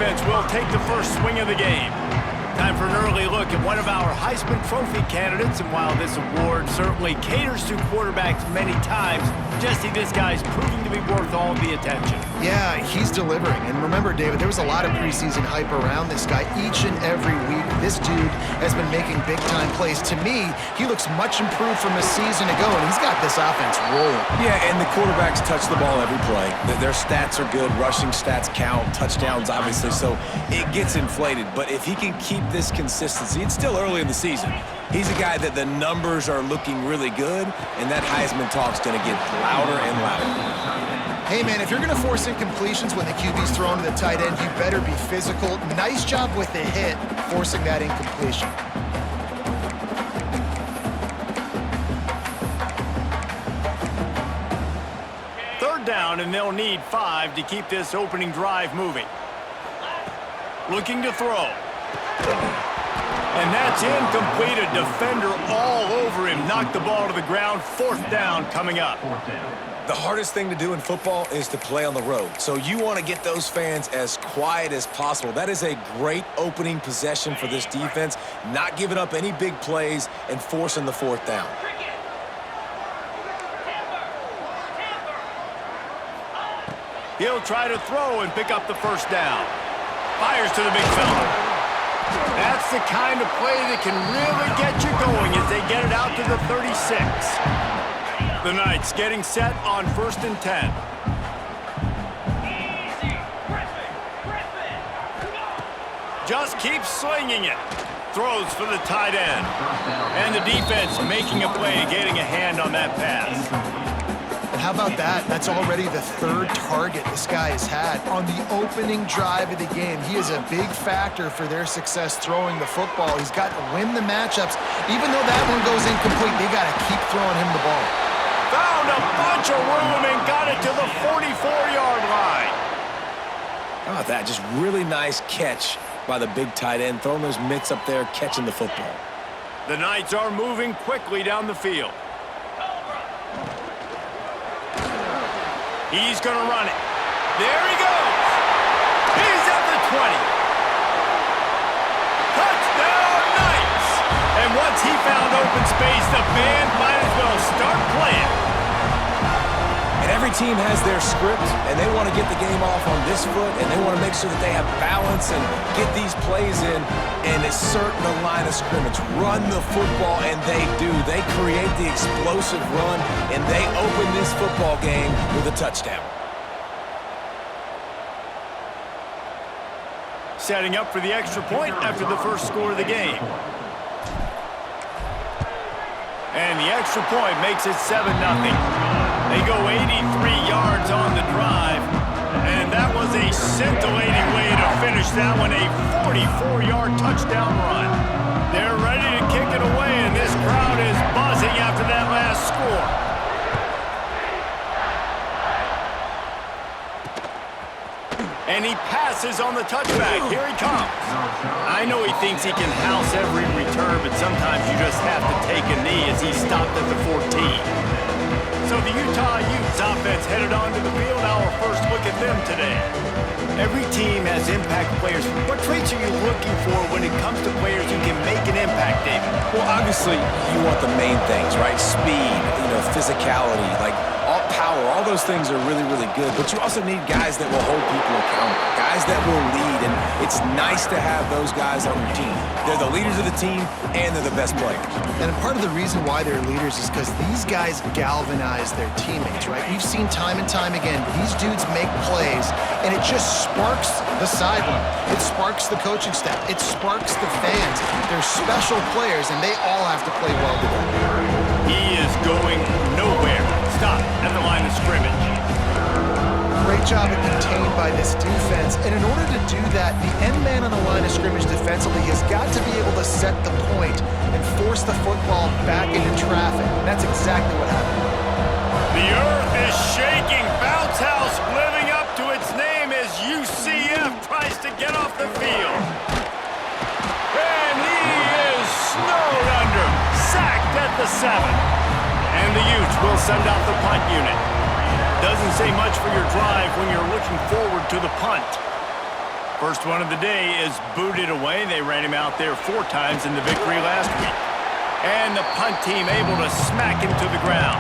defense will take the first swing of the game. Time for an early look at one of our Heisman Trophy candidates, and while this award certainly caters to quarterbacks many times, Jesse, this guy's proving to be worth all the attention. Yeah, he's delivering. And remember, David, there was a lot of preseason hype around this guy each and every week. This dude has been making big-time plays. To me, he looks much improved from a season ago, and he's got this offense rolling. Yeah, and the quarterbacks touch the ball every play. Their stats are good. Rushing stats count. Touchdowns, obviously, so it gets inflated. But if he can keep this consistency, it's still early in the season. He's a guy that the numbers are looking really good, and that Heisman talk's going to get louder and louder. Hey, man, if you're going to force incompletions when the QB's thrown to the tight end, you better be physical. Nice job with the hit, forcing that incompletion. Third down, and they'll need 5 to keep this opening drive moving. Looking to throw. And that's incomplete. A defender all over him. Knocked the ball to the ground. Fourth down coming up. The hardest thing to do in football is to play on the road. So you want to get those fans as quiet as possible. That is a great opening possession for this defense. Not giving up any big plays and forcing the fourth down. He'll try to throw and pick up the first down. Fires to the big fella. That's the kind of play that can really get you going as they get it out to the 36. The Knights getting set on 1st and 10. Just keeps slinging it. Throws for the tight end. And the defense making a play, getting a hand on that pass. And how about that? That's already the 3rd target this guy has had on the opening drive of the game. He is a big factor for their success throwing the football. He's got to win the matchups. Even though that one goes incomplete, they got to keep throwing him the ball. Found a bunch of room and got it to the 44-yard line. How about that? Just really nice catch by the big tight end, throwing those mitts up there, catching the football. The Knights are moving quickly down the field. He's going to run it. There he goes. He's at the 20. Touchdown, Knights! And once he found open space, the band might as well start playing. And every team has their script, and they want to get the game off on this foot, and they want to make sure that they have balance and get these plays in and assert the line of scrimmage. Run the football, and they do. They create the explosive run, and they open this football game with a touchdown. Setting up for the extra point after the first score of the game. And the extra point makes it 7-0. They go 83 yards on the drive, and that was a scintillating way to finish that one, a 44-yard touchdown run. They're ready to kick it away, and this crowd is buzzing after that last score. And he passes on the touchback. Here he comes. I know he thinks he can house every return, but sometimes you just have to take a knee as he stopped at the 14. So the Utah Utes offense headed onto the field. Our first look at them today. Every team has impact players. What traits are you looking for when it comes to players who can make an impact, David? Well, obviously, you want the main things, right? Speed, physicality, like all power. All those things are really, really good. But you also need guys that will hold people accountable, guys that will lead. And it's nice to have those guys on your team. They're the leaders of the team, and they're the best players. And part of the reason why they're leaders is because these guys galvanize their teammates, right? We've seen time and time again, these dudes make plays, and it just sparks the sideline. It sparks the coaching staff. It sparks the fans. They're special players, and they all have to play well together. He is going nowhere. Stop at the line of scrimmage. Great job of contained by this defense, and in order to do that, the end man on the line of scrimmage defensively has got to be able to set the point and force the football back into traffic. And that's exactly what happened. The earth is shaking. Bounce house living up to its name as UCF tries to get off the field. And he is snowed under, sacked at the 7. And the Utes will send out the punt unit. Doesn't say much for your drive when you're looking forward to the punt. First one of the day is booted away. They ran him out there 4 times in the victory last week. And the punt team able to smack him to the ground.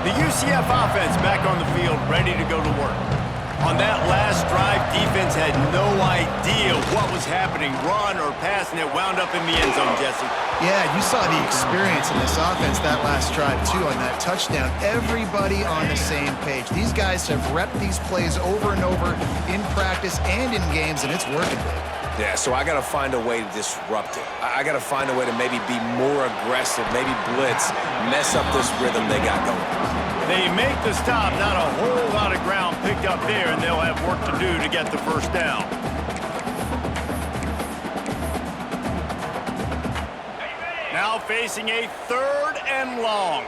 The UCF offense back on the field, ready to go to work. On that last drive, defense had no idea what was happening, run or pass, and it wound up in the end zone, Jesse. Yeah, you saw the experience in this offense that last drive, too, on that touchdown. Everybody on the same page. These guys have repped these plays over and over in practice and in games, and it's working. Yeah, so I got to find a way to disrupt it. I got to find a way to maybe be more aggressive, maybe blitz, mess up this rhythm they got going. They make the stop, not a whole lot of ground picked up there, and they'll have work to do to get the first down. Now facing a 3rd and long.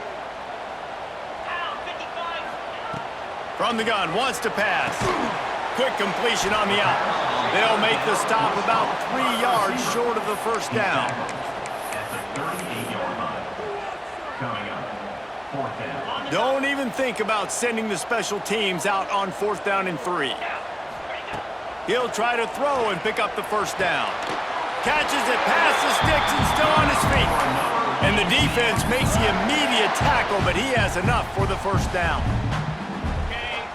From the gun, wants to pass. Quick completion on the out. They'll make the stop about 3 yards short of the first down. Don't even think about sending the special teams out on 4th down and 3. He'll try to throw and pick up the first down. Catches it past the sticks and still on his feet. And the defense makes the immediate tackle, but he has enough for the first down.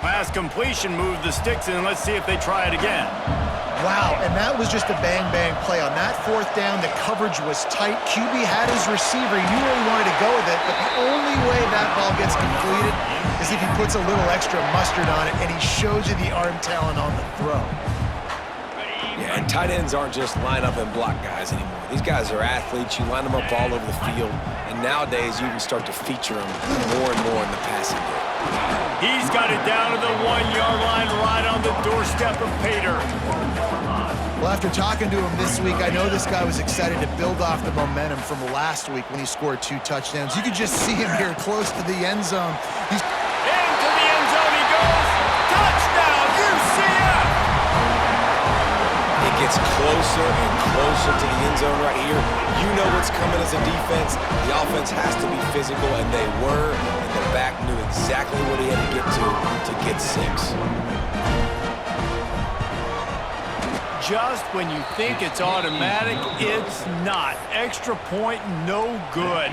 Last completion moved the sticks in. Let's see if they try it again. Wow, and that was just a bang-bang play. On that 4th down, the coverage was tight. QB had his receiver. He knew where he wanted to go with it, but the only way that ball gets completed is if he puts a little extra mustard on it, and he shows you the arm talent on the throw. Yeah, and tight ends aren't just line up and block guys anymore. These guys are athletes. You line them up all over the field, and nowadays you can start to feature them more and more in the passing game. He's got it down to the 1-yard line right on the doorstep of Pater. Well, after talking to him this week, I know this guy was excited to build off the momentum from last week when he scored 2 touchdowns. You could just see him here close to the end zone. He's into the end zone he goes. Touchdown, UCF! It gets closer and closer to the end zone right here. You know what's coming as a defense. The offense has to be physical, and they were. And the back knew exactly what he had to get 6. Just when you think it's automatic, it's not. Extra point, no good.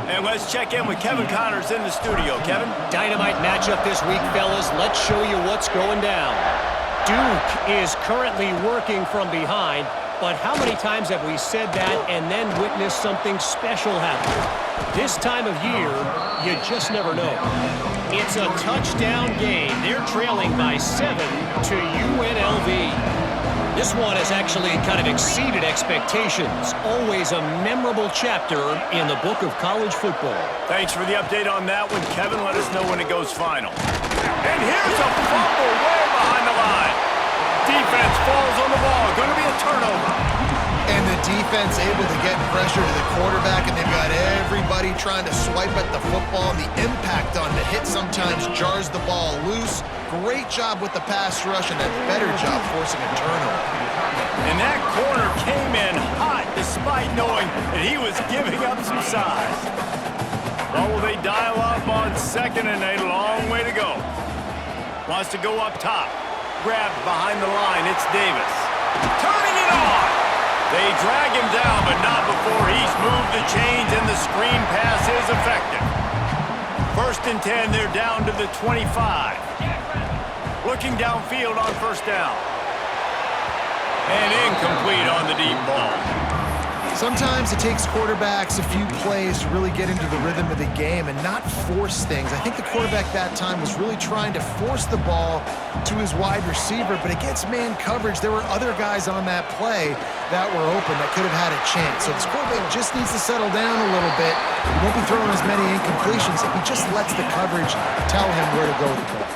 And let's check in with Kevin Connors in the studio. Kevin? Dynamite matchup this week, fellas. Let's show you what's going down. Duke is currently working from behind, but how many times have we said that and then witnessed something special happen? This time of year, you just never know. It's a touchdown game. They're trailing by 7 to UNLV. This one has actually kind of exceeded expectations. Always a memorable chapter in the book of college football. Thanks for the update on that one, Kevin. Let us know when it goes final. And here's a fumble way behind the line. Defense falls on the ball. Going to be a turnover. And the defense able to get pressure to the quarterback, and they've got everybody trying to swipe at the football, and the impact on the hit sometimes jars the ball loose. Great job with the pass rush, and a better job forcing a turnover. And that corner came in hot despite knowing that he was giving up some size. Well, will they dial up on 2nd and a long way to go? Wants to go up top. Grabbed behind the line. It's Davis. Turning it on. They drag him down, but not before he's moved the chains, and the screen pass is effective. 1st and 10, they're down to the 25. Looking downfield on 1st down. And incomplete on the deep ball. Sometimes it takes quarterbacks a few plays to really get into the rhythm of the game and not force things. I think the quarterback that time was really trying to force the ball to his wide receiver, but against man coverage, there were other guys on that play that were open that could have had a chance. So this quarterback just needs to settle down a little bit. He won't be throwing as many incompletions if he just lets the coverage tell him where to go with the ball.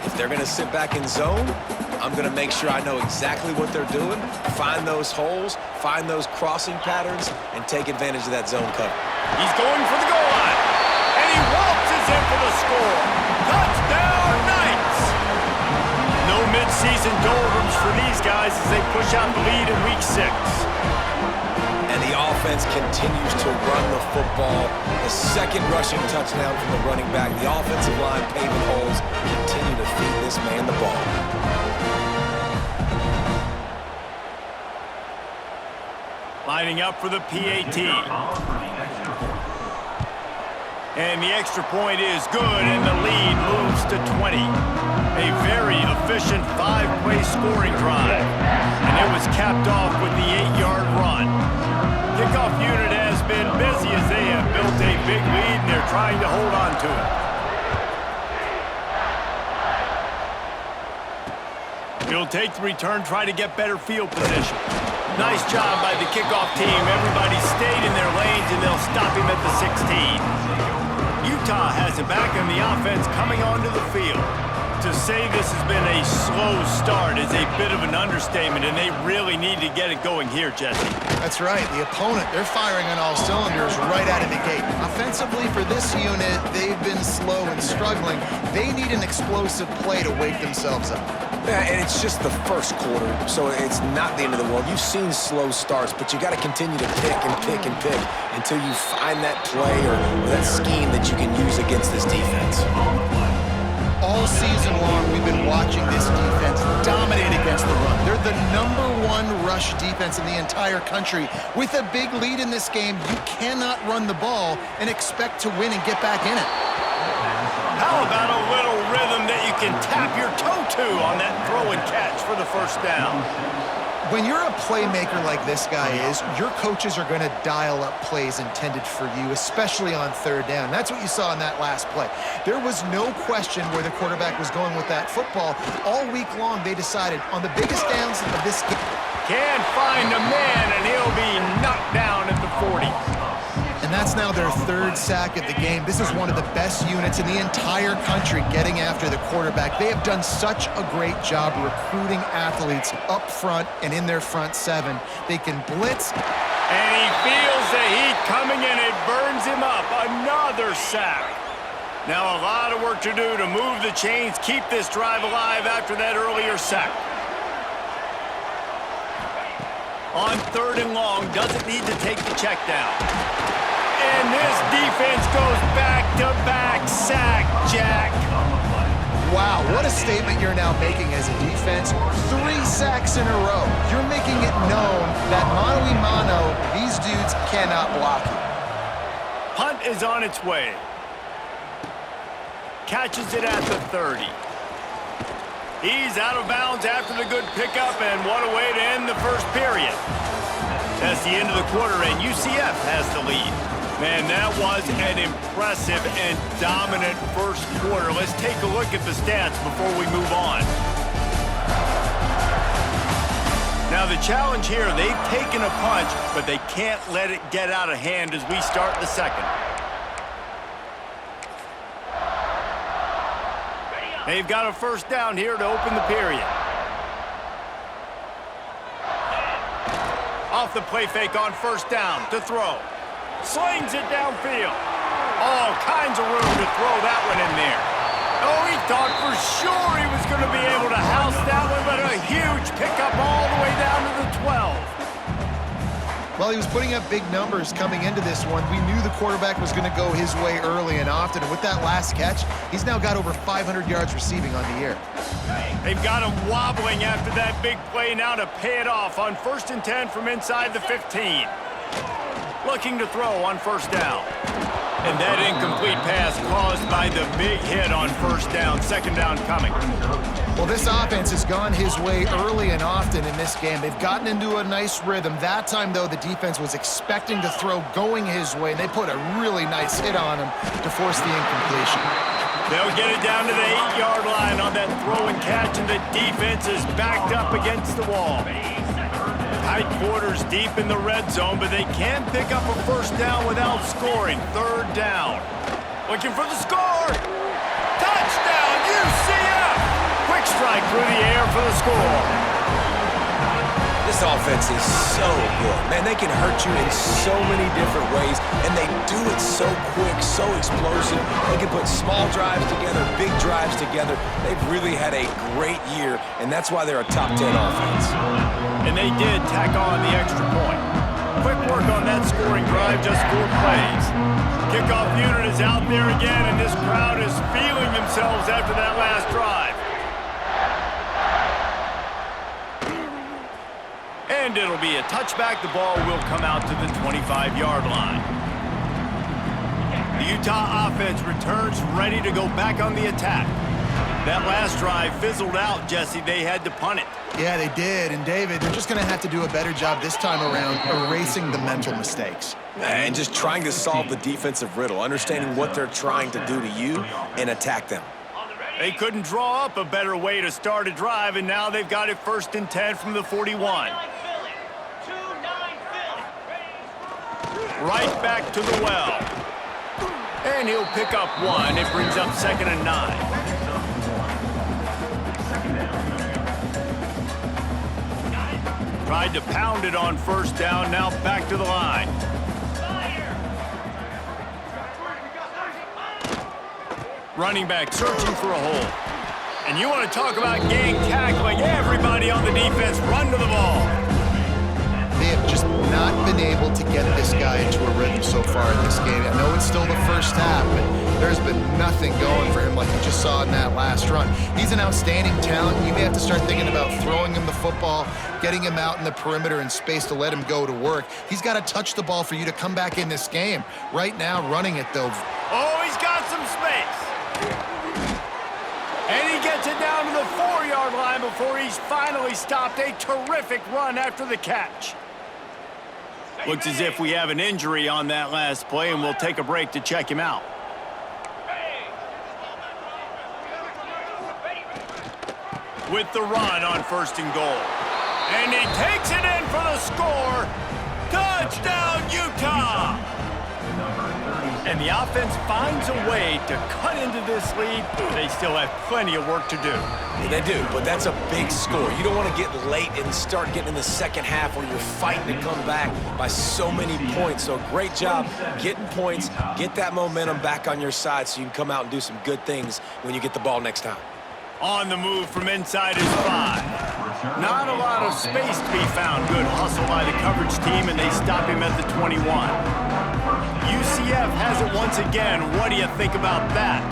If they're going to sit back in zone, I'm going to make sure I know exactly what they're doing, find those holes, find those crossing patterns, and take advantage of that zone cover. He's going for the goal line, and he waltzes in for the score. Touchdown, Knights! No midseason doldrums for these guys as they push out the lead in Week 6. And the The offense continues to run the football. The second rushing touchdown from the running back. The offensive line paving holes. Continue to feed this man the ball. Lining up for the PAT. And the extra point is good, and the lead moves to 20. A very efficient 5-play scoring drive. And it was capped off with the 8-yard run. Kickoff unit has been busy as they have built a big lead, and they're trying to hold on to it. He'll take the return, try to get better field position. Nice job by the kickoff team. Everybody stayed in their lanes, and they'll stop him at the 16. Utah has it back, and the offense coming onto the field. To say this has been a slow start is a bit of an understatement, and they really need to get it going here, Jesse. That's right. The opponent, they're firing on all cylinders right out of the gate. Offensively, for this unit, they've been slow and struggling. They need an explosive play to wake themselves up. Yeah, and it's just the first quarter, so it's not the end of the world. You've seen slow starts, but you got to continue to pick and pick and pick until you find that play or that scheme that you can use against this defense. All season long, we've been watching this defense dominate against the run. They're the #1 rush defense in the entire country. With a big lead in this game, you cannot run the ball and expect to win and get back in it. How about a little rhythm that you can tap your toe to on that throw and catch for the first down? When you're a playmaker like this guy is, your coaches are going to dial up plays intended for you, especially on third down. That's what you saw in that last play. There was no question where the quarterback was going with that football. All week long, they decided on the biggest downs of this game. Can't find a man, and he'll be knocked down at the 40. And that's now their 3rd sack of the game. This is one of the best units in the entire country getting after the quarterback. They have done such a great job recruiting athletes up front and in their front 7. They can blitz. And he feels the heat coming, and it burns him up. Another sack. Now a lot of work to do to move the chains, keep this drive alive after that earlier sack. On 3rd and long, doesn't need to take the check down. And this defense goes back-to-back sack, Jack. Wow, what a statement you're now making as a defense. 3 sacks in a row. You're making it known that mano-a-mano, these dudes cannot block you. Punt is on its way. Catches it at the 30. He's out of bounds after the good pickup, and what a way to end the first period. That's the end of the quarter, and UCF has the lead. Man, that was an impressive and dominant first quarter. Let's take a look at the stats before we move on. Now, the challenge here, they've taken a punch, but they can't let it get out of hand as we start the second. They've got a first down here to open the period. Off the play fake on first down to throw. Slings it downfield. All kinds of room to throw that one in there. Oh, he thought for sure he was going to be able to house that one, but a huge pickup all the way down to the 12. Well, he was putting up big numbers coming into this one. We knew the quarterback was going to go his way early and often. And with that last catch, he's now got over 500 yards receiving on the year. They've got him wobbling after that big play now to pay it off on 1st and 10 from inside the 15. Looking to throw on first down. And that incomplete pass caused by the big hit on first down. Second down coming. Well, this offense has gone his way early and often in this game. They've gotten into a nice rhythm. That time, though, the defense was expecting to throw going his way, and they put a really nice hit on him to force the incompletion. They'll get it down to the 8-yard line on that throw and catch, and the defense is backed up against the wall. Tight quarters deep in the red zone, but they can pick up a first down without scoring. 3rd down. Looking for the score. Touchdown, UCF! Quick strike through the air for the score. This offense is so good. Man, they can hurt you in so many different ways, and they do it so quick, so explosive. They can put small drives together, big drives together. They've really had a great year, and that's why they're a top 10 offense. And they did tack on the extra point. Quick work on that scoring drive, just 4 plays. Kickoff unit is out there again, and this crowd is feeling themselves after that last drive. And it'll be a touchback. The ball will come out to the 25-yard line. The Utah offense returns ready to go back on the attack. That last drive fizzled out, Jesse. They had to punt it. Yeah, they did. And, David, they're just going to have to do a better job this time around erasing the mental mistakes. And just trying to solve the defensive riddle, understanding what they're trying to do to you and attack them. They couldn't draw up a better way to start a drive, and now they've got it 1st and 10 from the 41. Right back to the well. And he'll pick up 1. It brings up 2nd and 9. Tried to pound it on 1st down, now back to the line. Running back searching for a hole. And you want to talk about gang tackling. Everybody on the defense run to the ball. They have just not been able to get this guy into a rhythm so far in this game. I know it's still the first half, but there's been nothing going for him like you just saw in that last run. He's an outstanding talent. You may have to start thinking about throwing him the football, getting him out in the perimeter and space to let him go to work. He's got to touch the ball for you to come back in this game. Right now, running it, though. Oh, he's got some space. And he gets it down to the 4-yard line before he's finally stopped. A terrific run after the catch. Looks as if we have an injury on that last play, and we'll take a break to check him out. With the run on 1st and goal. And he takes it in for the score. Touchdown, Utah! And the offense finds a way to cut into this lead. They still have plenty of work to do. They do, but that's a big score. You don't want to get late and start getting in the second half where you're fighting to come back by so many points. So great job getting points, get that momentum back on your side so you can come out and do some good things when you get the ball next time. On the move from inside is 5. Not a lot of space to be found. Good hustle by the coverage team, and they stop him at the 21. UCF has it once again. What do you think about that?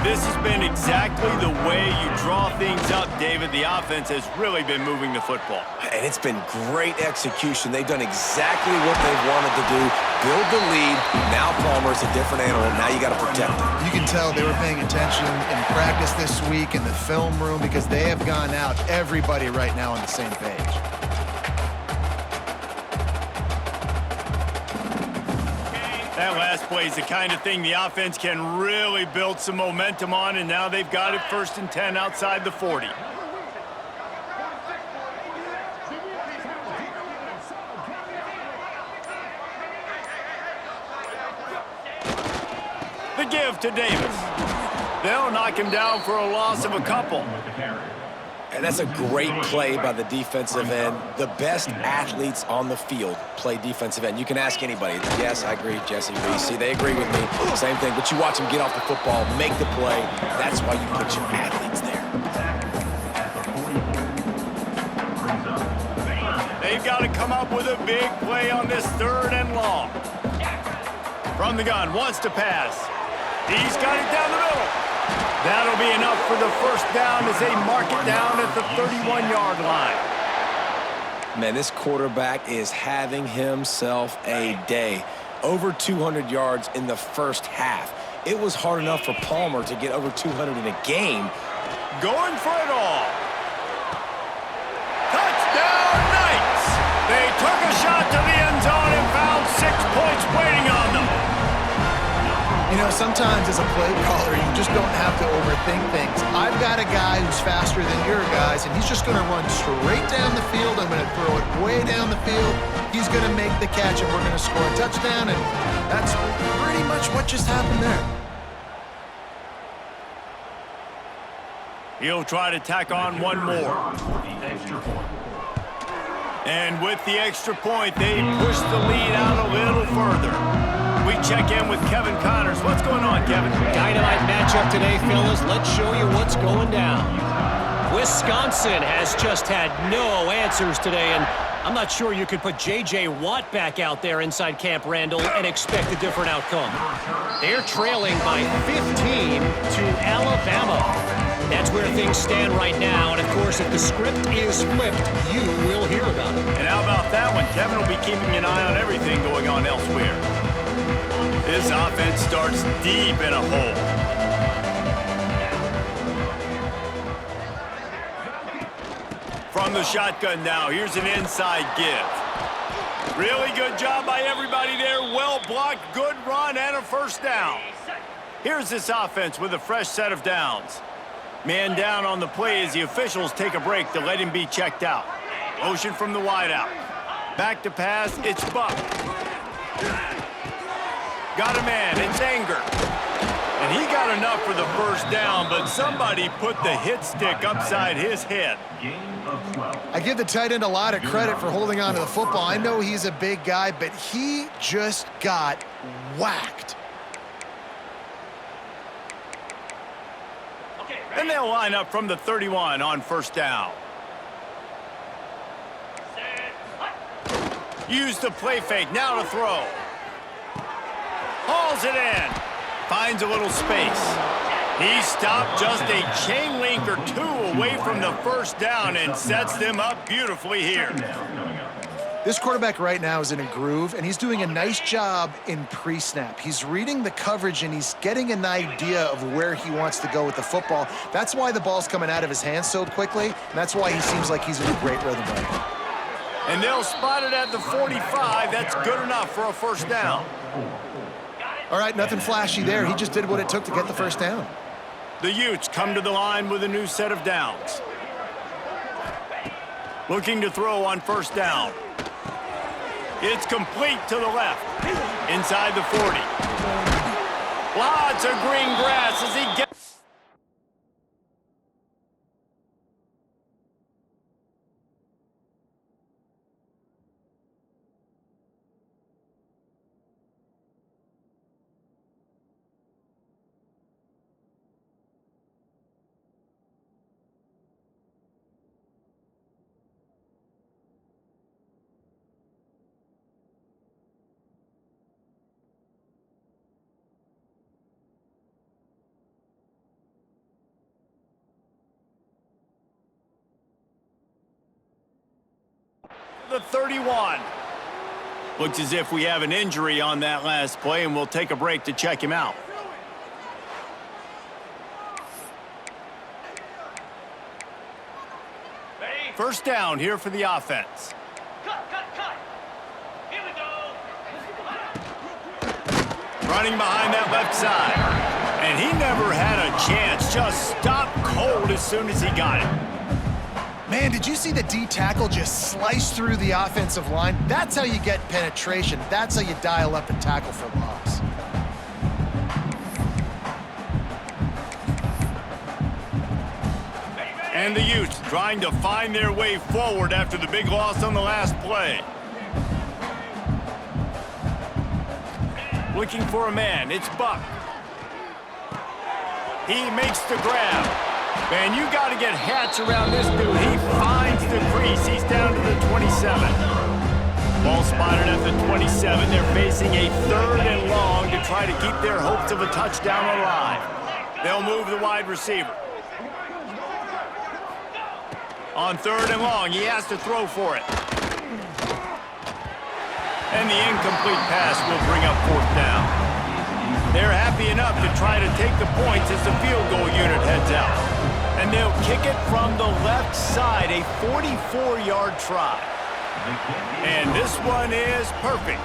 This has been exactly the way you draw things up, David. The offense has really been moving the football. And it's been great execution. They've done exactly what they've wanted to do. Build the lead. Now Palmer's a different animal. Now you got to protect him. You can tell they were paying attention in practice this week in the film room because they have gone out, everybody right now on the same page. That last play is the kind of thing the offense can really build some momentum on, and now they've got it 1st and 10 outside the 40. The give to Davis. They'll knock him down for a loss of a couple. And that's a great play by the defensive end. The best athletes on the field play defensive end. You can ask anybody. Yes, I agree, Jesse. See, they agree with me. Same thing. But you watch them get off the football, make the play. That's why you put your athletes there. They've got to come up with a big play on this 3rd and long. From the gun, wants to pass. He's got it down the middle. That'll be enough for the 1st down as they mark it down at the 31-yard line. Man, this quarterback is having himself a day. Over 200 yards in the 1st half. It was hard enough for Palmer to get over 200 in a game. Going for it all. Touchdown, Knights! They took a shot to the end zone and found 6 points waiting on them. You know, sometimes as a play caller, you just don't have to overthink things. I've got a guy who's faster than your guys, and he's just going to run straight down the field. I'm going to throw it way down the field. He's going to make the catch, and we're going to score a touchdown, and that's pretty much what just happened there. He'll try to tack on one more. And with the extra point, they push the lead out a little further. We check in with Kevin Connors. What's going on, Kevin? Dynamite matchup today, fellas. Let's show you what's going down. Wisconsin has just had no answers today, and I'm not sure you could put J.J. Watt back out there inside Camp Randall and expect a different outcome. They're trailing by 15 to Alabama. That's where things stand right now, and of course, if the script is flipped, you will hear about it. And how about that one? Kevin will be keeping an eye on everything going on elsewhere. This offense starts deep in a hole. From the shotgun now, here's an inside give. Really good job by everybody there. Well blocked, good run, and a first down. Here's this offense with a fresh set of downs. Man down on the play as the officials take a break to let him be checked out. Motion from the wideout. Back to pass, it's Buck. Got a man, it's Anger. And he got enough for the first down, but somebody put the hit stick upside his head. I give the tight end a lot of credit for holding on to the football. I know he's a big guy, but he just got whacked. And they'll line up from the 31 on first down. Use the play fake, now to throw. Hauls it in. Finds a little space. He stopped just a chain link or two away from the first down and sets them up beautifully here. This quarterback right now is in a groove, and he's doing a nice job in pre-snap. He's reading the coverage, and he's getting an idea of where he wants to go with the football. That's why the ball's coming out of his hands so quickly, and that's why he seems like he's in a great rhythm right now. And they'll spot it at the 45. That's good enough for a first down. All right, nothing flashy there. He just did what it took to get the first down. The Utes come to the line with a new set of downs. Looking to throw on first down. It's complete to the left. Inside the 40. Lots of green grass as he gets... The 31. Looks as if we have an injury on that last play, and we'll take a break to check him out. First down here for the offense. Cut. Here we go. Running behind that left side. And he never had a chance. Just stopped cold as soon as he got it. Man, did you see the D tackle just slice through the offensive line? That's how you get penetration. That's how you dial up and tackle for loss. And the Utes trying to find their way forward after the big loss on the last play. Looking for a man, it's Buck. He makes the grab. Man, you got to get hats around this dude. He finds the crease. He's down to the 27. Ball spotted at the 27. They're facing a 3rd and long to try to keep their hopes of a touchdown alive. They'll move the wide receiver. On 3rd and long, he has to throw for it. And the incomplete pass will bring up 4th down. They're happy enough to try to take the points as the field goal unit heads out. And they'll kick it from the left side, a 44-yard try. And this one is perfect.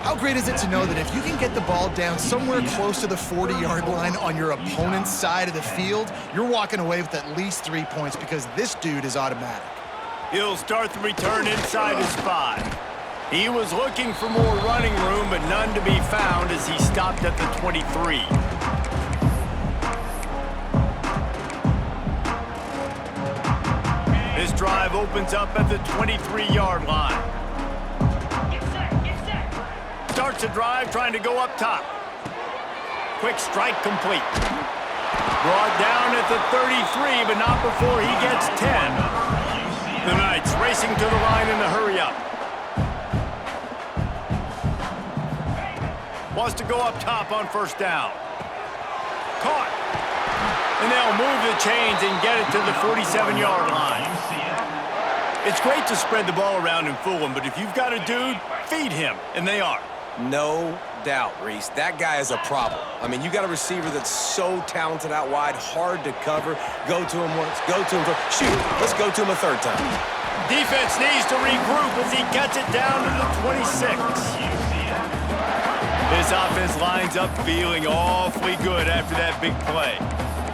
How great is it to know that if you can get the ball down somewhere close to the 40-yard line on your opponent's side of the field, you're walking away with at least 3 points because this dude is automatic. He'll start the return inside his 5. He was looking for more running room, but none to be found as he stopped at the 23. This drive opens up at the 23-yard line. Starts a drive trying to go up top. Quick strike complete. Brought down at the 33, but not before he gets 10. The Knights racing to the line in the hurry-up. Wants to go up top on first down. Caught. And they'll move the chains and get it to the 47-yard line. It's great to spread the ball around and fool him, but if you've got a dude, feed him, and they are. No doubt, Reese. That guy is a problem. I mean, you got a receiver that's so talented out wide, hard to cover. Go to him once, go to him twice. Shoot, let's go to him a third time. Defense needs to regroup as he gets it down to the 26. This offense lines up feeling awfully good after that big play.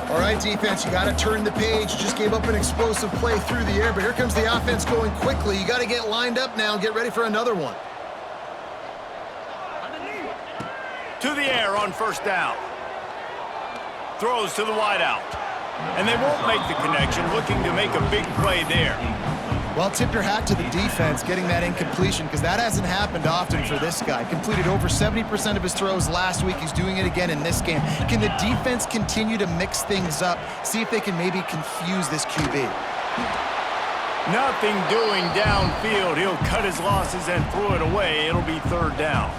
All right, defense, you got to turn the page. You just gave up an explosive play through the air, but here comes the offense going quickly. You got to get lined up now and get ready for another one. To the air on first down. Throws to the wideout. And they won't make the connection, looking to make a big play there. Well, tip your hat to the defense getting that incompletion because that hasn't happened often for this guy. Completed over 70% of his throws last week. He's doing it again in this game. Can the defense continue to mix things up? See if they can maybe confuse this QB. Nothing doing downfield. He'll cut his losses and throw it away. It'll be third down.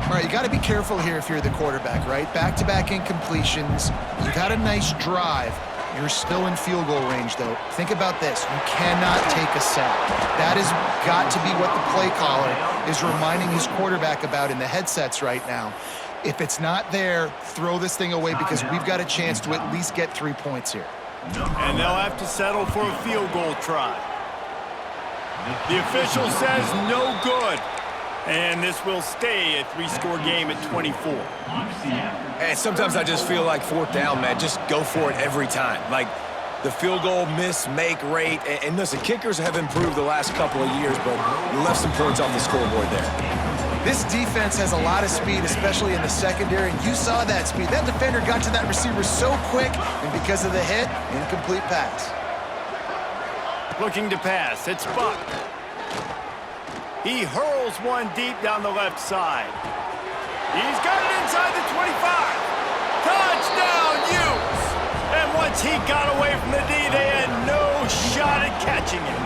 All right, you got to be careful here if you're the quarterback, right? Back-to-back incompletions. You've had a nice drive. You're still in field goal range, though. Think about this. You cannot take a sack. That has got to be what the play caller is reminding his quarterback about in the headsets right now. If it's not there, throw this thing away because we've got a chance to at least get 3 points here. And they'll have to settle for a field goal try. The official says no good. And this will stay a 3-score game at 24. And sometimes I just feel like fourth down, man, just go for it every time. Like the field goal miss-make rate. And listen, kickers have improved the last couple of years, but you left some points off the scoreboard there. This defense has a lot of speed, especially in the secondary, and you saw that speed. That defender got to that receiver so quick, and because of the hit, incomplete pass. Looking to pass. It's Buck. He hurls one deep down the left side. He's got it inside the 25. Touchdown, Utes! And once he got away from the D, they had no shot at catching him.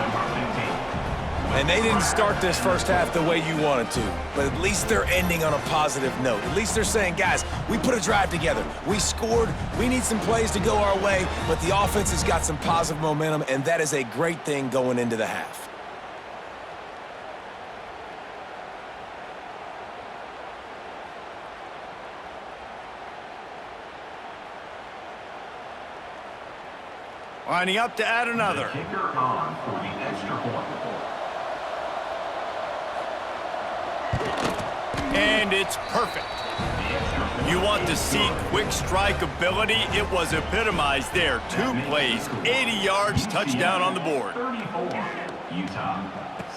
And they didn't start this first half the way you wanted to, but at least they're ending on a positive note. At least they're saying, guys, we put a drive together. We scored. We need some plays to go our way, but the offense has got some positive momentum, and that is a great thing going into the half. Lining up to add another. Kicker on for the extra point. And it's perfect. You want to see quick strike ability? It was epitomized there. 2 plays, 80 yards, touchdown on the board. 34, Utah,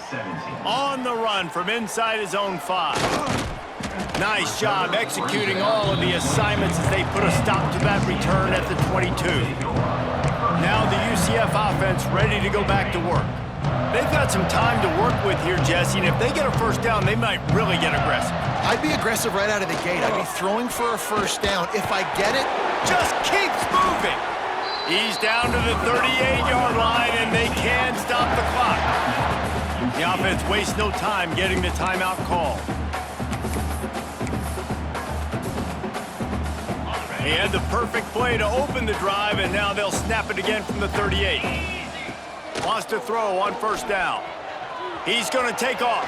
17. On the run from inside his own 5. Nice job executing all of the assignments as they put a stop to that return at the 22. Now the UCF offense ready to go back to work. They've got some time to work with here, Jesse, and if they get a first down, they might really get aggressive. I'd be aggressive right out of the gate. I'd be throwing for a first down. If I get it, just keeps moving. He's down to the 38-yard line, and they can stop the clock. The offense wastes no time getting the timeout called. He had the perfect play to open the drive, and now they'll snap it again from the 38. Wants to throw on first down. He's going to take off.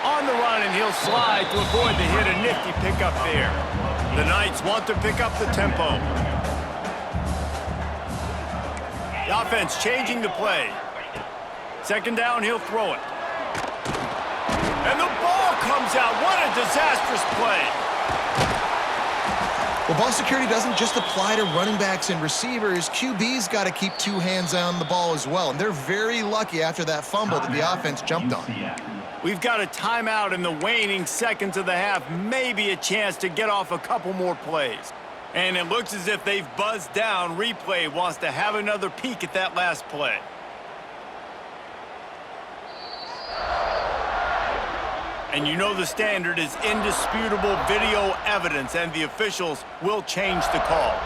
On the run, and he'll slide to avoid the hit. A nifty pickup there. The Knights want to pick up the tempo. The offense changing the play. Second down, he'll throw it. And the ball comes out. What a disastrous play. well, ball security doesn't just apply to running backs and receivers. QB's got to keep 2 hands on the ball as well, and they're very lucky after that fumble that the offense jumped on. We've got a timeout in the waning seconds of the half, maybe a chance to get off a couple more plays. And it looks as if they've buzzed down. Replay wants to have another peek at that last play. And you know the standard is indisputable video evidence, and the officials will change the call.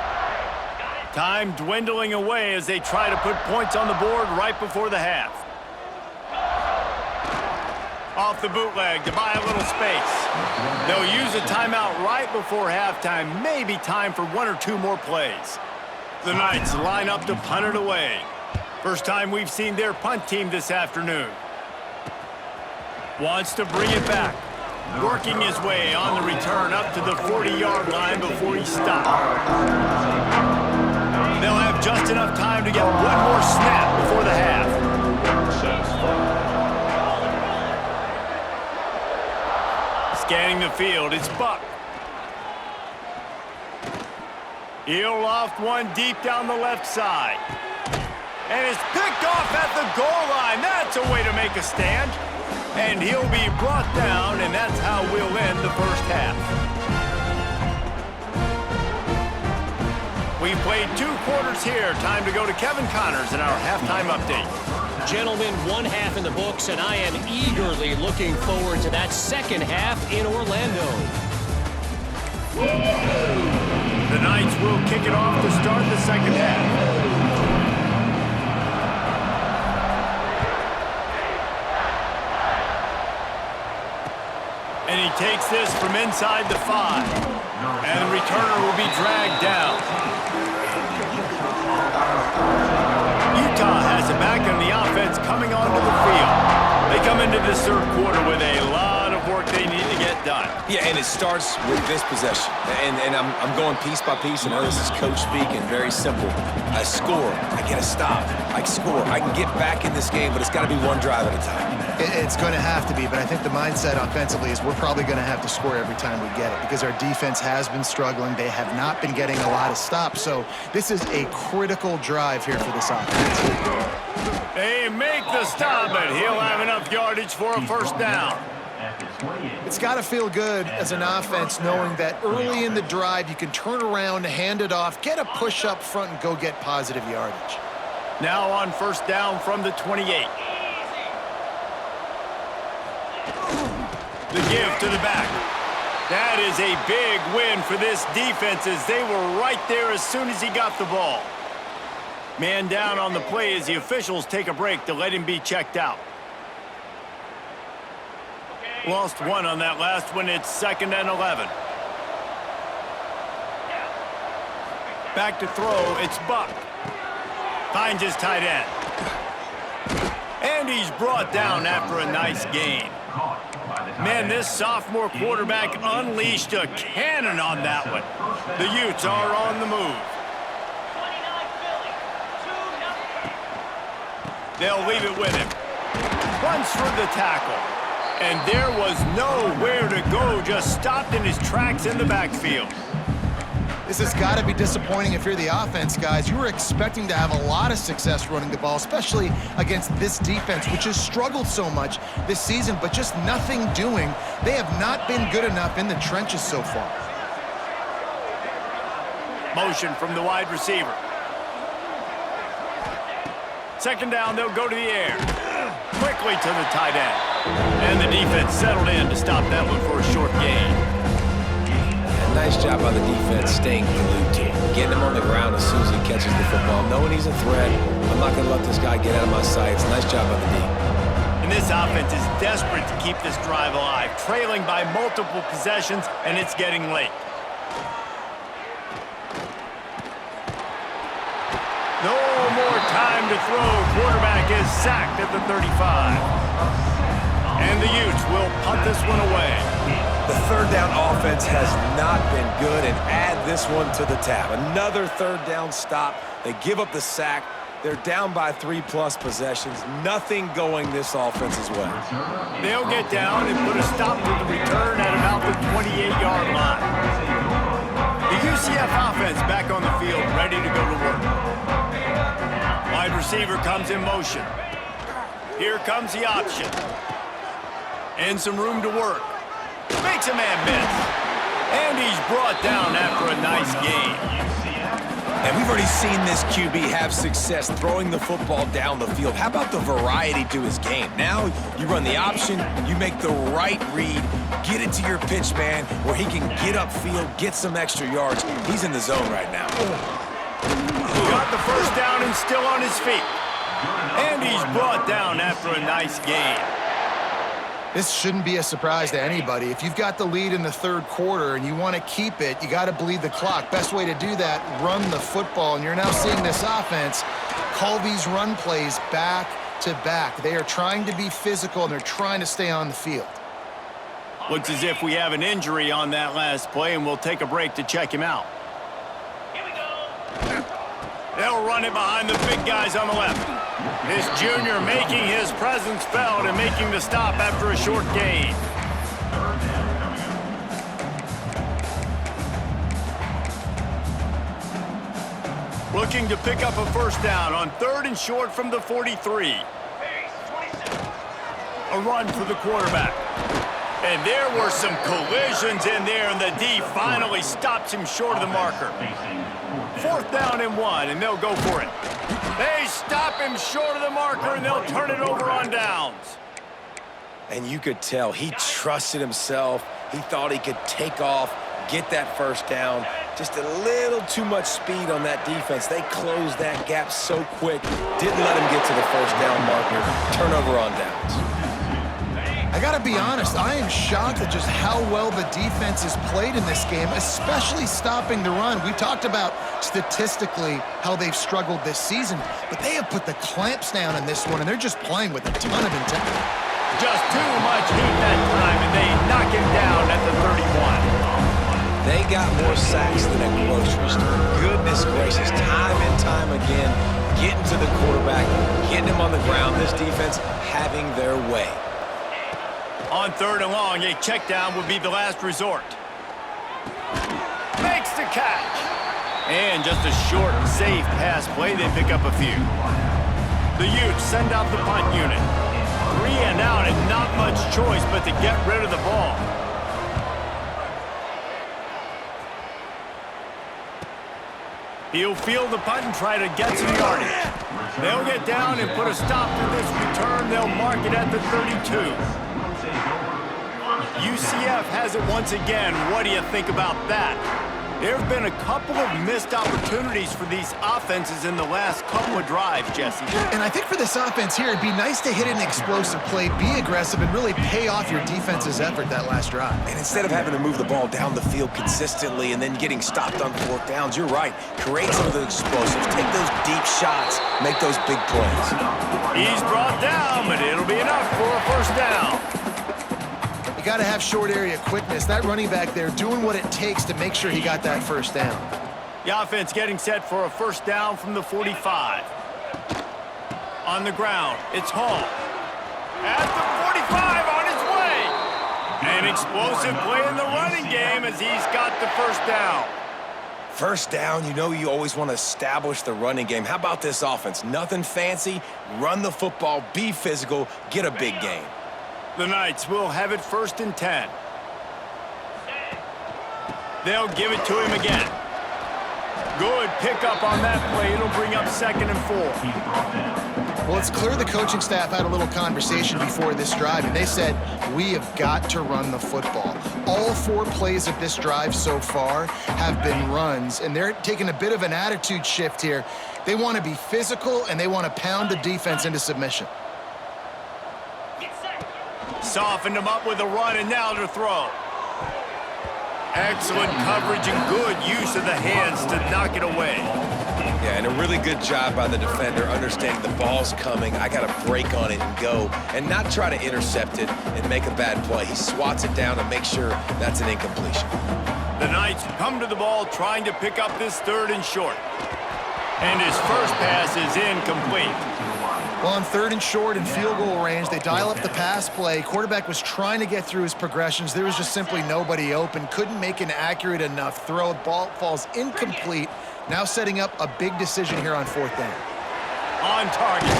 Time dwindling away as they try to put points on the board right before the half. Off the bootleg to buy a little space. They'll use a timeout right before halftime. Maybe time for one or two more plays. The Knights line up to punt it away. First time we've seen their punt team this afternoon. Wants to bring it back. Working his way on the return up to the 40-yard line before he stops. They'll have just enough time to get one more snap before the half. Scanning the field, it's Buck. He'll loft one deep down the left side. And it's picked off at the goal line. That's a way to make a stand. And he'll be brought down, and that's how we'll end the first half. We've played 2 quarters here. Time to go to Kevin Connors in our halftime update. Gentlemen, 1 half in the books, and I am eagerly looking forward to that second half in Orlando. The Knights will kick it off to start the second half. And he takes this from inside the 5. And the returner will be dragged down. Utah has it back in the offense coming onto the field. They come into this third quarter with a lot of work they need to get done. Yeah, and it starts with this possession. And I'm going piece by piece. I know this is coach speaking, very simple. I score, I get a stop, I score. I can get back in this game, but it's got to be one drive at a time. It's going to have to be, but I think the mindset offensively is we're probably going to have to score every time we get it because our defense has been struggling. They have not been getting a lot of stops, so this is a critical drive here for this offense. They make the stop, but he'll have enough yardage for a first down. It's got to feel good as an offense knowing that early in the drive you can turn around, hand it off, get a push up front, and go get positive yardage. Now on first down from the 28. The give to the back. That is a big win for this defense as they were right there as soon as he got the ball. Man down on the play as the officials take a break to let him be checked out. Lost one on that last one. It's 2nd and 11. Back to throw. It's Buck. Finds his tight end. And he's brought down after a nice gain. Man, this sophomore quarterback unleashed a cannon on that one. The Utes are on the move. They'll leave it with him. Runs for the tackle. And there was nowhere to go, just stopped in his tracks in the backfield. This has got to be disappointing if you're the offense, guys. You were expecting to have a lot of success running the ball, especially against this defense, which has struggled so much this season, but just nothing doing. They have not been good enough in the trenches so far. Motion from the wide receiver. Second down, they'll go to the air. Quickly to the tight end. And the defense settled in to stop that one for a short gain. Nice job by the defense staying glued to him, getting him on the ground as soon as he catches the football, knowing he's a threat. I'm not going to let this guy get out of my sights. Nice job by the D. And this offense is desperate to keep this drive alive, trailing by multiple possessions, and it's getting late. No more time to throw. Quarterback is sacked at the 35. And the Utes will punt this one away. The third down offense has not been good, and add this one to the tab. Another third down stop. They give up the sack. They're down by 3+ possessions. Nothing going this offense's way. They'll get down and put a stop to the return at about the 28-yard line. The UCF offense back on the field, ready to go to work. Wide receiver comes in motion. Here comes the option. And some room to work. Makes a man miss. And he's brought down after a nice gain. And we've already seen this QB have success throwing the football down the field. How about the variety to his game? Now you run the option, you make the right read, get it to your pitch man where he can get upfield, get some extra yards. He's in the zone right now. got the first down and still on his feet. And he's brought down after a nice gain. This shouldn't be a surprise to anybody. If you've got the lead in the third quarter and you want to keep it, you got to bleed the clock. Best way to do that, run the football. And you're now seeing this offense call these run plays back to back. They are trying to be physical, and they're trying to stay on the field. Looks as if we have an injury on that last play, and we'll take a break to check him out. Here we go. They'll run it behind the big guys on the left. This junior making his presence felt and making the stop after a short gain. Looking to pick up a first down on 3rd and short from the 43. A run for the quarterback. And there were some collisions in there, and the D finally stops him short of the marker. 4th down and 1, and they'll go for it. They stop him short of the marker, and they'll turn it over on downs. And you could tell he trusted himself. He thought he could take off, get that first down. Just a little too much speed on that defense. They closed that gap so quick. Didn't let him get to the first down marker. Turnover on downs. I got to be honest, I am shocked at just how well the defense has played in this game, especially stopping the run. We've talked about statistically how they've struggled this season, but they have put the clamps down in this one, and they're just playing with a ton of intent. Just too much heat that time, and they knock him down at the 31. They got more sacks than a grocery store. Goodness gracious, time and time again, getting to the quarterback, getting him on the ground. This defense having their way. On 3rd and long, a check down would be the last resort. Makes the catch. And just a short, safe pass play, they pick up a few. The Utes send out the punt unit. 3 and out, and not much choice but to get rid of the ball. He'll field the punt and try to get some yardage. They'll get down and put a stop to this return. They'll mark it at the 32. UCF has it once again. What do you think about that? There have been a couple of missed opportunities for these offenses in the last couple of drives, Jesse. And I think for this offense here, it'd be nice to hit an explosive play, be aggressive, and really pay off your defense's effort that last drive. And instead of having to move the ball down the field consistently and then getting stopped on 4th downs, you're right. Create some of the explosives. Take those deep shots. Make those big plays. He's brought down, but it'll be enough for a first down. You got to have short area quickness. That running back there doing what it takes to make sure he got that first down. The offense getting set for a first down from the 45. On the ground, it's Hall. At the 45, on his way. An explosive play in the running game as he's got the first down. First down, you know you always want to establish the running game. How about this offense? Nothing fancy. Run the football, be physical, get a big gain. The Knights will have it 1st and 10. They'll give it to him again. Good pickup on that play. It'll bring up 2nd and 4. Well, it's clear the coaching staff had a little conversation before this drive, and they said, we have got to run the football. All 4 plays of this drive so far have been runs, and they're taking a bit of an attitude shift here. They want to be physical, and they want to pound the defense into submission. Softened him up with a run, and now to throw. Excellent coverage and good use of the hands to knock it away. Yeah, and a really good job by the defender understanding the ball's coming. I got to break on it and go, and not try to intercept it and make a bad play. He swats it down and makes sure that's an incompletion. The Knights come to the ball trying to pick up this 3rd and short. And his first pass is incomplete. Well, on 3rd and short and field goal range, they dial up the pass play. Quarterback was trying to get through his progressions. There was just simply nobody open. Couldn't make an accurate enough throw. Ball falls incomplete. Now setting up a big decision here on 4th down. On target.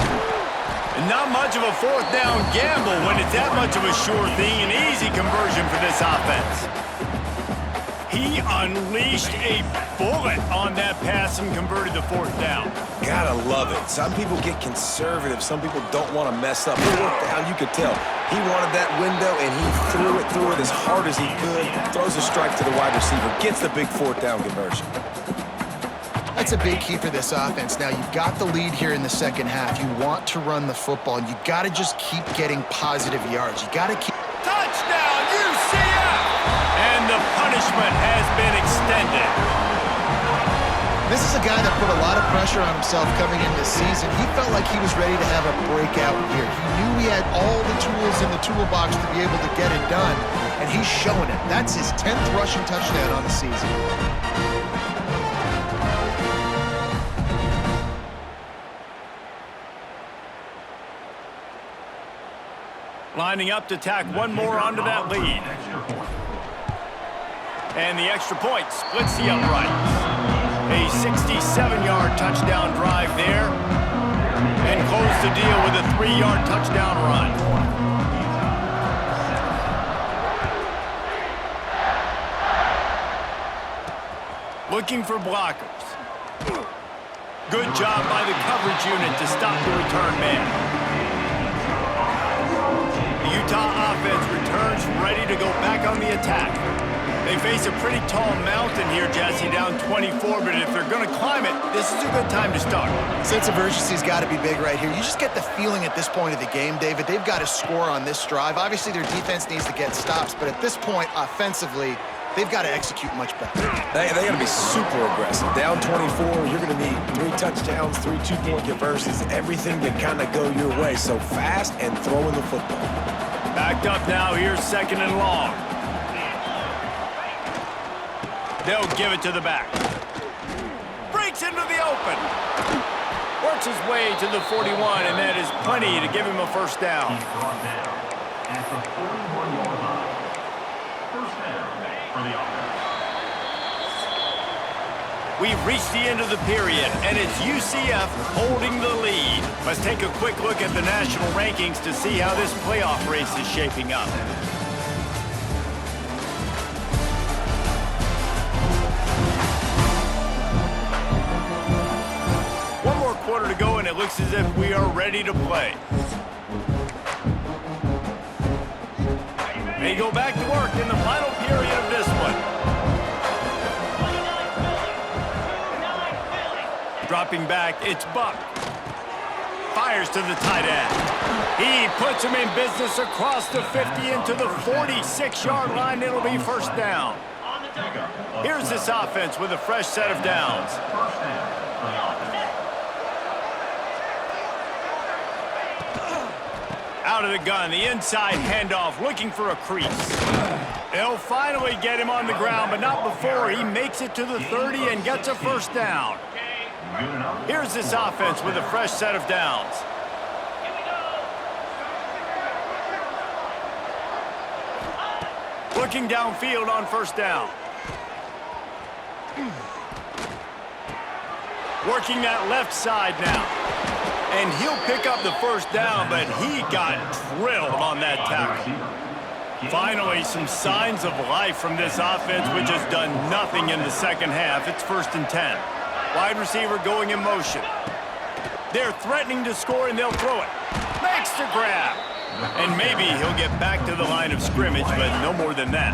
And not much of a 4th down gamble when it's that much of a sure thing. An easy conversion for this offense. He unleashed a bullet on that pass and converted the 4th down. Gotta love it. Some people get conservative. Some people don't want to mess up. 4th down, you could tell. He wanted that window, and he threw it as hard as he could. Throws a strike to the wide receiver. Gets the big 4th down conversion. That's a big key for this offense. Now, you've got the lead here in the second half. You want to run the football, and you got to just keep getting positive yards. You got to keep... Touchdown, UCF! And the punishment has been extended. This is a guy that put a lot of pressure on himself coming into the season. He felt like he was ready to have a breakout year. He knew he had all the tools in the toolbox to be able to get it done, and he's showing it. That's his 10th rushing touchdown on the season. Lining up to tack one more onto that lead. And the extra point splits the uprights. A 67-yard touchdown drive there. And close the deal with a 3-yard touchdown run. Looking for blockers. Good job by the coverage unit to stop the return man. The Utah offense returns ready to go back on the attack. They face a pretty tall mountain here, Jesse, down 24, but if they're going to climb it, this is a good time to start. Sense of urgency's got to be big right here. You just get the feeling at this point of the game, David, they've got to score on this drive. Obviously, their defense needs to get stops, but at this point, offensively, they've got to execute much better. They got to be super aggressive. Down 24, you're going to need 3 touchdowns, 3 two-point conversions, everything to kind of go your way. So fast and throwing the football. Backed up now, here's 2nd and long. They'll give it to the back. Breaks into the open. Works his way to the 41, and that is plenty to give him a first down. He's brought down at the 41-yard line. First down for the offense. We've reached the end of the period, and it's UCF holding the lead. Let's take a quick look at the national rankings to see how this playoff race is shaping up. One more quarter to go, and it looks as if we are ready to play. They go back to work in the final period of this one. Dropping back, it's Buck. Fires to the tight end. He puts him in business across the 50 into the 46-yard line. It'll be first down. Here's this offense with a fresh set of downs. First down for the offense. Out of the gun, the inside handoff, looking for a crease. They'll finally get him on the ground, but not before he makes it to the 30 and gets a first down. Here's this offense with a fresh set of downs. Looking downfield on first down. Working that left side now. And he'll pick up the first down, but he got drilled on that tackle. Finally, some signs of life from this offense, which has done nothing in the second half. It's 1st and 10. Wide receiver going in motion. They're threatening to score, and they'll throw it. Makes the grab. And maybe he'll get back to the line of scrimmage, but no more than that.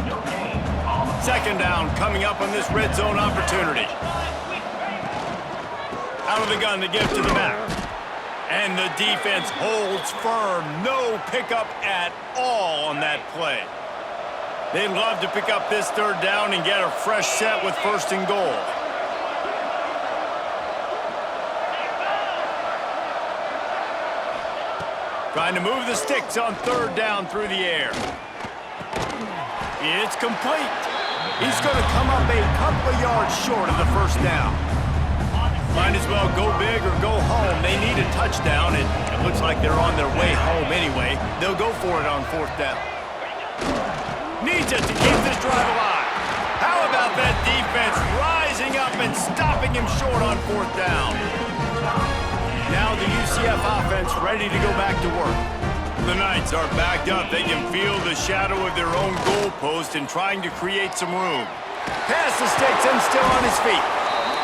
2nd down coming up on this red zone opportunity. Out of the gun to give to the back. And the defense holds firm. No pickup at all on that play. They'd love to pick up this 3rd down and get a fresh set with 1st and goal. Trying to move the sticks on 3rd down through the air. It's complete. He's going to come up a couple of yards short of the first down. Might as well go big or go home. They need a touchdown, and it looks like they're on their way home anyway. They'll go for it on 4th down. Needs it to keep this drive alive. How about that defense rising up and stopping him short on 4th down? Now the UCF offense ready to go back to work. The Knights are backed up. They can feel the shadow of their own goalpost and trying to create some room. Pass the sticks and still on his feet.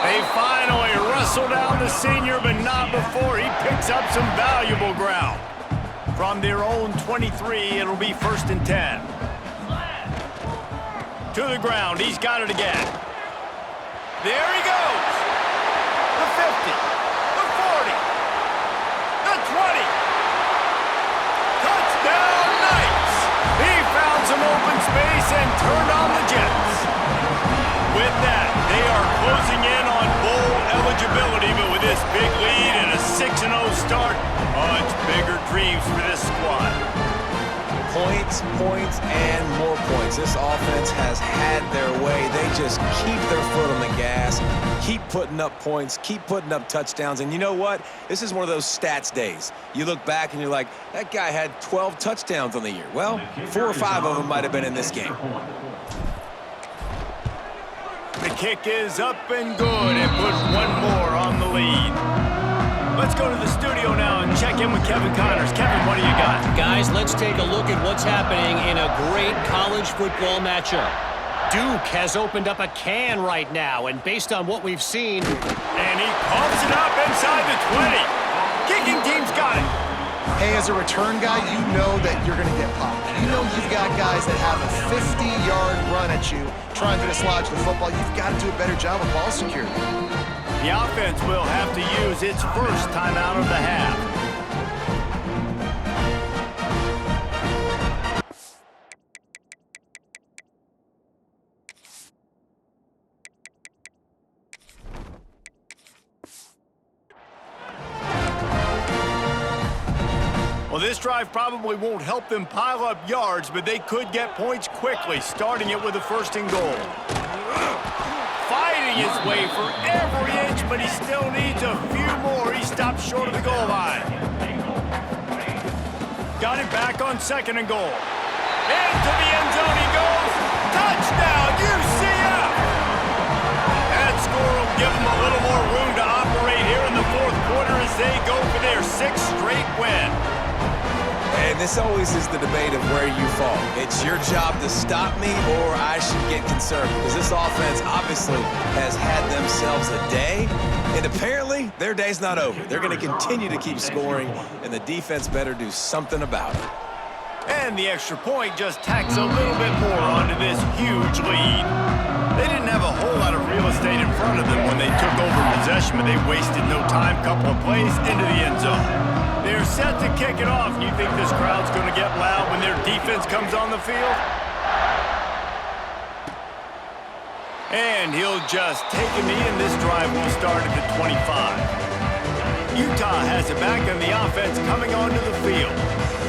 They finally wrestle down the senior, but not before he picks up some valuable ground. From their own 23, it'll be 1st and 10. To the ground, he's got it again. There he goes. base and turned on the Jets. With that, they are closing in on bowl eligibility, but with this big lead and a 6-0 start, much bigger dreams for this squad. Points, points, and more points. This offense has had their way. They just keep their foot on the gas, keep putting up points, keep putting up touchdowns. And you know what? This is one of those stats days. You look back and you're like, that guy had 12 touchdowns on the year. Well, 4 or 5 of them might have been in this game. The kick is up and good and puts one more on the lead. Let's go to the studio now and check in with Kevin Connors. Kevin, what do you got? Guys, let's take a look at what's happening in a great college football matchup. Duke has opened up a can right now, and based on what we've seen... And he pumps it up inside the 20. Kicking team's got it. Hey, as a return guy, you know that you're going to get popped. You know you've got guys that have a 50-yard run at you trying to dislodge the football. You've got to do a better job of ball security. The offense will have to use its first timeout of the half. Well, this drive probably won't help them pile up yards, but they could get points quickly, starting it with a 1st and goal. Fighting his way for every inch, but he still needs a few more. He stopped short of the goal line. Got it back on 2nd and goal. Into the end zone he goes. Touchdown, UCF! That score will give them a little more room to operate here in the 4th quarter as they go for their 6th straight win. And this always is the debate of where you fall. It's your job to stop me, or I should get concerned, because this offense obviously has had themselves a day, and apparently their day's not over. They're going to continue to keep scoring, and the defense better do something about it. And the extra point just tacks a little bit more onto this huge lead. They didn't have a whole lot of real estate in front of them when they took over possession, but they wasted no time. Couple of plays into the end zone. They're set to kick it off. You think this crowd's going to get loud when their defense comes on the field? And he'll just take a knee, and this drive will start at the 25. Utah has it back, and the offense coming onto the field.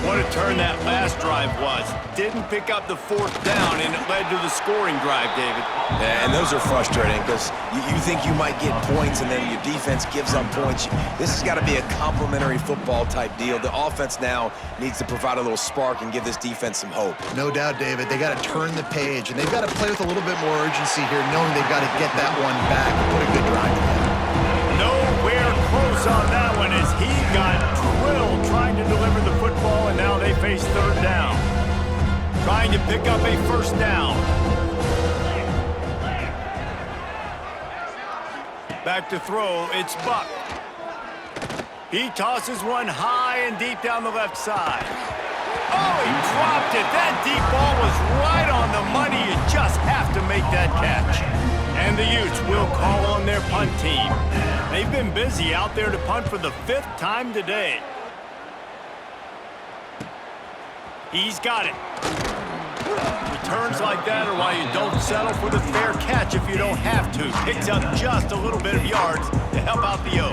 What a turn that last drive was. Didn't pick up the 4th down, and it led to the scoring drive, David. Yeah, and those are frustrating because you think you might get points, and then your defense gives up points. This has got to be a complementary football type deal. The offense now needs to provide a little spark and give this defense some hope. No doubt, David. They got to turn the page, and they've got to play with a little bit more urgency here, knowing they've got to get that one back and put a good drive together. Nowhere close on that one as he got drilled trying to deliver the football, and now they face 3rd down. Trying to pick up a 1st down. Back to throw, it's Buck. He tosses one high and deep down the left side. Oh, he dropped it. That deep ball was right on the money. You just have to make that catch. And the Utes will call on their punt team. They've been busy out there to punt for the 5th time today. He's got it. Returns like that are why you don't settle for the fair catch if you don't have to. Picks up just a little bit of yards to help out the O.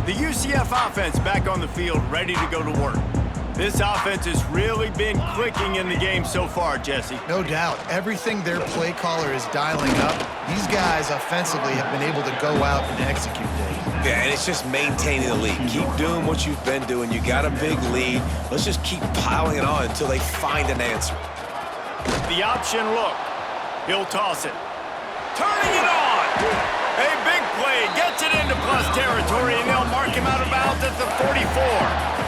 The UCF offense back on the field, ready to go to work. This offense has really been clicking in the game so far, Jesse. No doubt. Everything their play caller is dialing up, these guys offensively have been able to go out and execute, Dave. Yeah, and it's just maintaining the lead. Keep doing what you've been doing. You got a big lead. Let's just keep piling it on until they find an answer. The option look. He'll toss it. Turning it on. A big play. Gets it into plus territory, and they'll mark him out of bounds at the 44.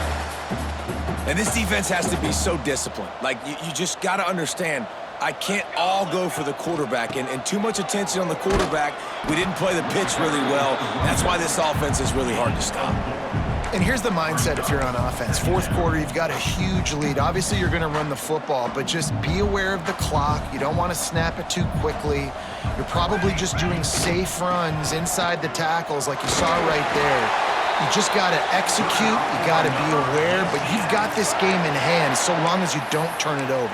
And this defense has to be so disciplined. Like, you just got to understand, I can't all go for the quarterback. And too much attention on the quarterback. We didn't play the pitch really well. That's why this offense is really hard to stop. And here's the mindset if you're on offense. 4th quarter, you've got a huge lead. Obviously, you're going to run the football, but just be aware of the clock. You don't want to snap it too quickly. You're probably just doing safe runs inside the tackles like you saw right there. You just got to execute. You got to be aware, but you've got this game in hand so long as you don't turn it over.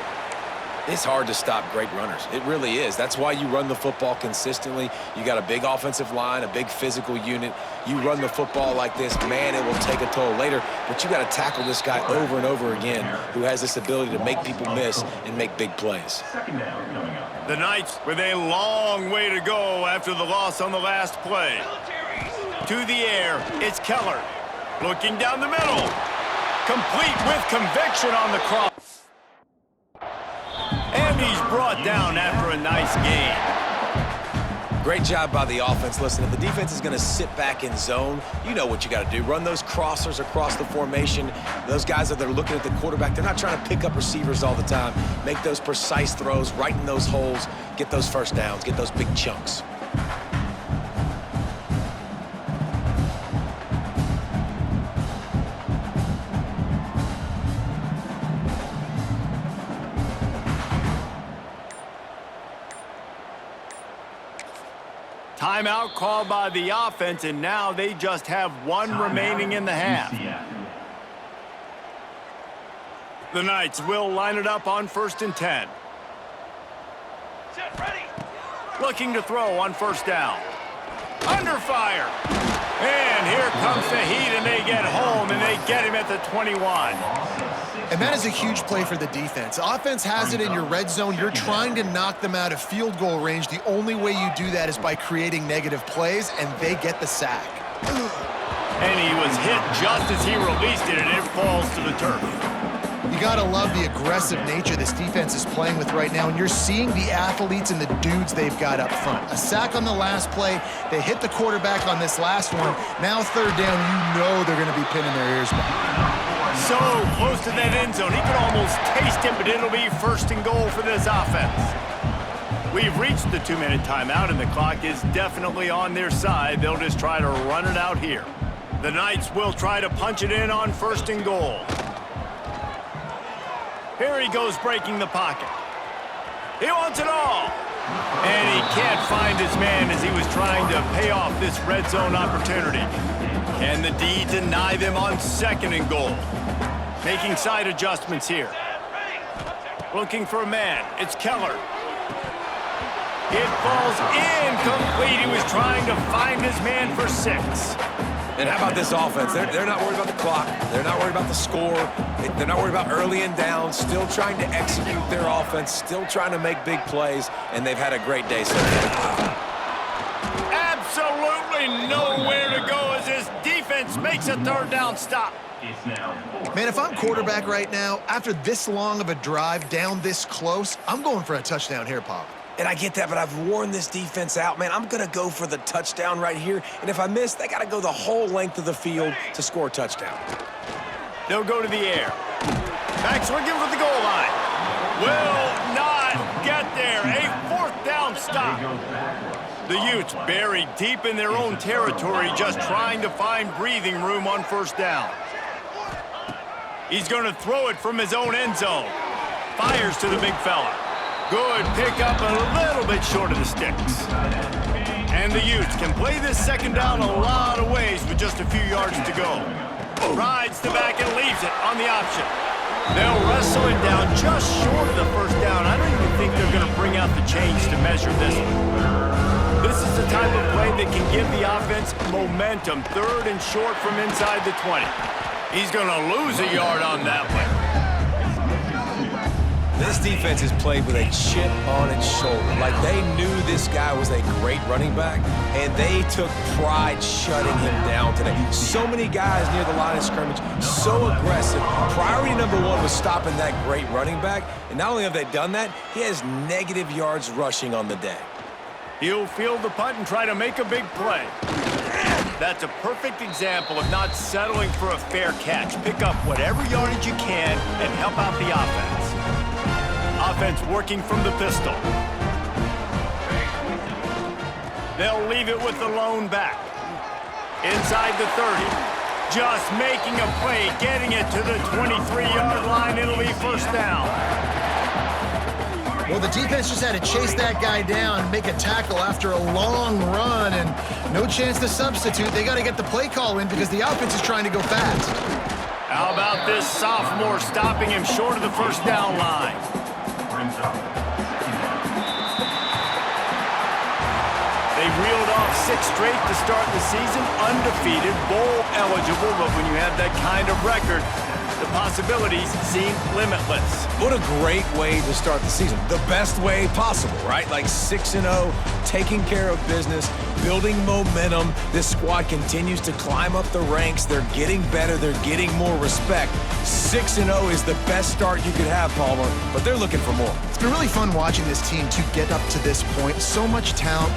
It's hard to stop great runners. It really is. That's why you run the football consistently. You got a big offensive line, a big physical unit. You run the football like this, man, it will take a toll later. But you got to tackle this guy over and over again who has this ability to make people miss and make big plays. Second down coming up. The Knights with a long way to go after the loss on the last play. To the air, it's Keller. Looking down the middle. Complete with conviction on the cross. And he's brought down after a nice gain. Great job by the offense. Listen, if the defense is going to sit back in zone, you know what you got to do. Run those crossers across the formation. Those guys that are looking at the quarterback, they're not trying to pick up receivers all the time. Make those precise throws, right in those holes, get those first downs, get those big chunks. Timeout called by the offense, and now they just have one remaining in the half. UCF. The Knights will line it up on 1st and 10. Set, ready. Looking to throw on 1st down. Under fire. And here comes the heat, and they get home, and they get him at the 21. And that is a huge play for the defense. Offense has it in your red zone. You're trying to knock them out of field goal range. The only way you do that is by creating negative plays, and they get the sack. And he was hit just as he released it, and it falls to the turf. You got to love the aggressive nature this defense is playing with right now, and you're seeing the athletes and the dudes they've got up front. A sack on the last play. They hit the quarterback on this last one. Now 3rd down, you know they're going to be pinning their ears back. So close to that end zone. He could almost taste it, but it'll be 1st and goal for this offense. We've reached the 2-minute timeout, and the clock is definitely on their side. They'll just try to run it out here. The Knights will try to punch it in on 1st and goal. Here he goes breaking the pocket. He wants it all. And he can't find his man as he was trying to pay off this red zone opportunity. Can the D deny them on 2nd and goal? Making side adjustments here. Looking for a man. It's Keller. It falls incomplete. He was trying to find his man for 6. And how about this offense? They're not worried about the clock. They're not worried about the score. They're not worried about early and down. Still trying to execute their offense. Still trying to make big plays. And they've had a great day so far. Absolutely nowhere to go as this defense makes a 3rd down stop. It's now 4th. Man, if I'm quarterback right now, after this long of a drive down this close, I'm going for a touchdown here, Pop. And I get that, but I've worn this defense out, man. I'm going to go for the touchdown right here. And if I miss, they got to go the whole length of the field to score a touchdown. They'll go to the air. Backs looking for the goal line. Will not get there. A 4th down stop. The Utes buried deep in their own territory, just trying to find breathing room on 1st down. He's going to throw it from his own end zone. Fires to the big fella. Good pickup, a little bit short of the sticks. And the Utes can play this 2nd down a lot of ways with just a few yards to go. Rides the back and leaves it on the option. They'll wrestle it down just short of the 1st down. I don't even think they're going to bring out the chains to measure this one. This is the type of play that can give the offense momentum. 3rd and short from inside the 20. He's going to lose a yard on that one. This defense has played with a chip on its shoulder. Like they knew this guy was a great running back, and they took pride shutting him down today. So many guys near the line of scrimmage, so aggressive. Priority number 1 was stopping that great running back, and not only have they done that, he has negative yards rushing on the day. He'll field the punt and try to make a big play. That's a perfect example of not settling for a fair catch. Pick up whatever yardage you can and help out the offense. Offense working from the pistol. They'll leave it with the lone back. Inside the 30. Just making a play, getting it to the 23-yard line. It'll be 1st down. Well, the defense just had to chase that guy down, make a tackle after a long run, and no chance to substitute. They got to get the play call in because the offense is trying to go fast. How about this sophomore stopping him short of the 1st down line? brings up 2 They reeled off 6 straight to start the season, undefeated, bowl eligible, but when you have that kind of record, the possibilities seem limitless. What a great way to start the season. The best way possible, right? Like 6-0, taking care of business, building momentum. This squad continues to climb up the ranks. They're getting better. They're getting more respect. 6-0 is the best start you could have, Palmer, but they're looking for more. It's been really fun watching this team to get up to this point. So much talent.